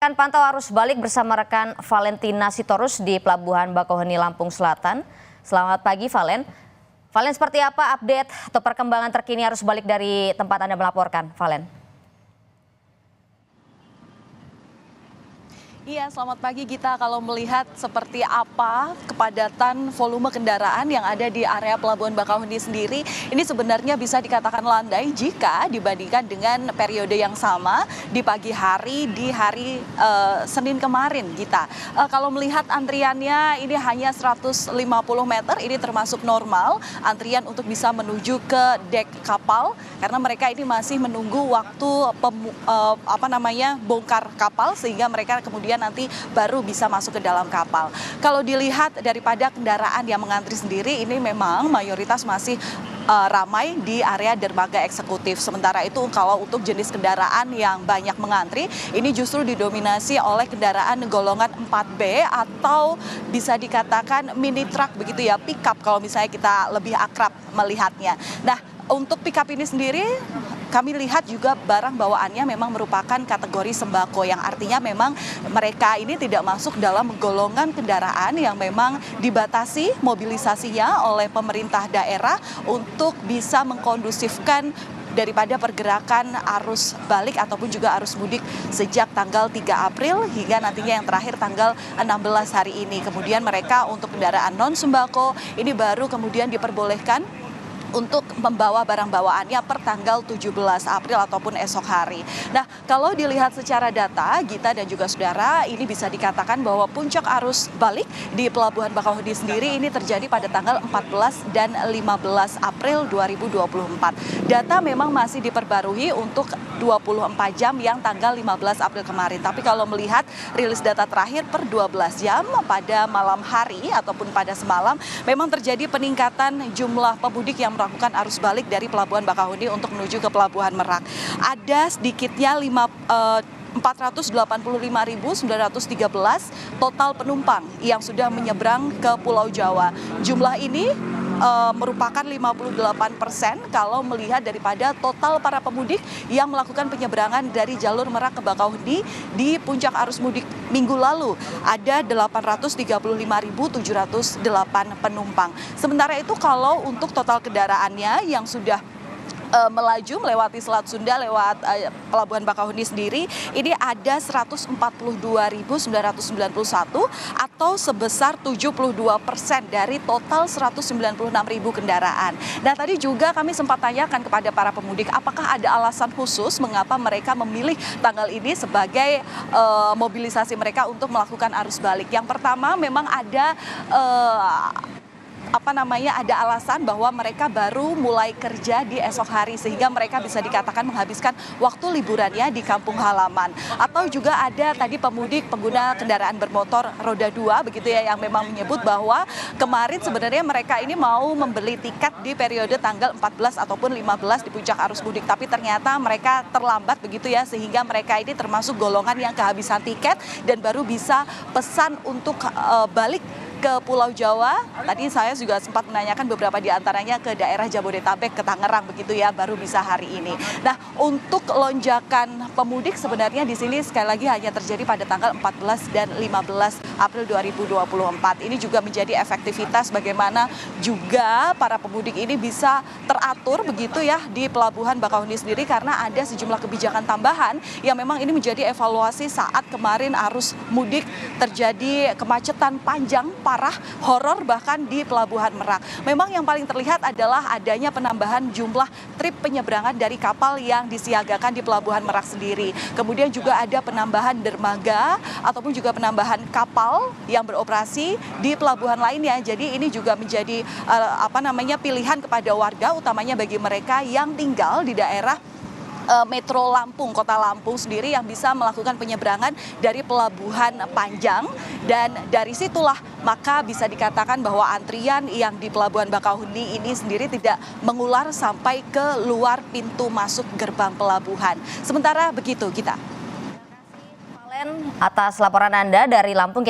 Akan pantau arus balik bersama rekan Valentina Sitorus di Pelabuhan Bakauheni, Lampung Selatan. Selamat pagi, Valen. Valen, seperti apa update atau perkembangan terkini arus balik dari tempat Anda melaporkan, Valen? Iya, selamat pagi Gita. Kalau melihat seperti apa kepadatan volume kendaraan yang ada di area Pelabuhan Bakauheni sendiri, ini sebenarnya bisa dikatakan landai jika dibandingkan dengan periode yang sama di pagi hari di hari Senin kemarin, Gita. Kalau melihat antriannya ini hanya 150 meter, ini termasuk normal antrian untuk bisa menuju ke dek kapal karena mereka ini masih menunggu waktu bongkar kapal sehingga mereka kemudian nanti baru bisa masuk ke dalam kapal. Kalau dilihat daripada kendaraan yang mengantri sendiri, ini memang mayoritas masih ramai di area dermaga eksekutif. Sementara itu kalau untuk jenis kendaraan yang banyak mengantri, ini justru didominasi oleh kendaraan golongan 4B atau bisa dikatakan mini truck begitu ya, pickup kalau misalnya kita lebih akrab melihatnya. Nah, untuk pickup ini sendiri kami lihat juga barang bawaannya memang merupakan kategori sembako yang artinya memang mereka ini tidak masuk dalam golongan kendaraan yang memang dibatasi mobilisasinya oleh pemerintah daerah untuk bisa mengkondusifkan daripada pergerakan arus balik ataupun juga arus mudik sejak tanggal 3 April hingga nantinya yang terakhir tanggal 16 hari ini. Kemudian mereka untuk kendaraan non sembako ini baru kemudian diperbolehkan untuk membawa barang bawaannya per tanggal 17 April ataupun esok hari. Nah, kalau dilihat secara data, Gita dan juga saudara, ini bisa dikatakan bahwa puncak arus balik di Pelabuhan Bakauheni sendiri ini terjadi pada tanggal 14 dan 15 April 2024. Data memang masih diperbarui untuk 24 jam yang tanggal 15 April kemarin. Tapi kalau melihat rilis data terakhir per 12 jam pada malam hari ataupun pada semalam, memang terjadi peningkatan jumlah pemudik yang melakukan arus balik dari Pelabuhan Bakauheni untuk menuju ke Pelabuhan Merak. Ada sedikitnya 485.913 total penumpang yang sudah menyeberang ke Pulau Jawa. Jumlah ini merupakan 58% kalau melihat daripada total para pemudik yang melakukan penyeberangan dari jalur Merak ke Bakauheni di puncak arus mudik minggu lalu. Ada 835.708 penumpang. Sementara itu kalau untuk total kendaraannya yang sudah melaju melewati Selat Sunda lewat Pelabuhan Bakauheni sendiri ini ada 142.991 atau sebesar 72% dari total 196.000 kendaraan. Nah, tadi juga kami sempat tanyakan kepada para pemudik apakah ada alasan khusus mengapa mereka memilih tanggal ini sebagai mobilisasi mereka untuk melakukan arus balik. Yang pertama memang ada ada alasan bahwa mereka baru mulai kerja di esok hari sehingga mereka bisa dikatakan menghabiskan waktu liburannya di kampung halaman. Atau juga ada tadi pemudik pengguna kendaraan bermotor roda 2 begitu ya yang memang menyebut bahwa kemarin sebenarnya mereka ini mau membeli tiket di periode tanggal 14 ataupun 15 di puncak arus mudik, tapi ternyata mereka terlambat begitu ya sehingga mereka ini termasuk golongan yang kehabisan tiket dan baru bisa pesan untuk balik ke Pulau Jawa. Tadi saya juga sempat menanyakan beberapa di antaranya ke daerah Jabodetabek, ke Tangerang begitu ya, baru bisa hari ini. Nah, untuk lonjakan pemudik sebenarnya di sini sekali lagi hanya terjadi pada tanggal 14 dan 15 April 2024. Ini juga menjadi efektivitas bagaimana juga para pemudik ini bisa teratur begitu ya di Pelabuhan Bakauheni sendiri karena ada sejumlah kebijakan tambahan yang memang ini menjadi evaluasi saat kemarin arus mudik terjadi kemacetan panjang parah, horor bahkan di Pelabuhan Merak. Memang yang paling terlihat adalah adanya penambahan jumlah trip penyeberangan dari kapal yang disiagakan di Pelabuhan Merak sendiri. Kemudian juga ada penambahan dermaga ataupun juga penambahan kapal yang beroperasi di pelabuhan lainnya. Jadi ini juga menjadi pilihan kepada warga utamanya bagi mereka yang tinggal di daerah Metro Lampung, Kota Lampung sendiri yang bisa melakukan penyeberangan dari Pelabuhan Panjang dan dari situlah maka bisa dikatakan bahwa antrian yang di Pelabuhan Bakauheni ini sendiri tidak mengular sampai ke luar pintu masuk gerbang pelabuhan. Sementara begitu, Gita. Terima kasih, Valen, atas laporan Anda dari Lampung.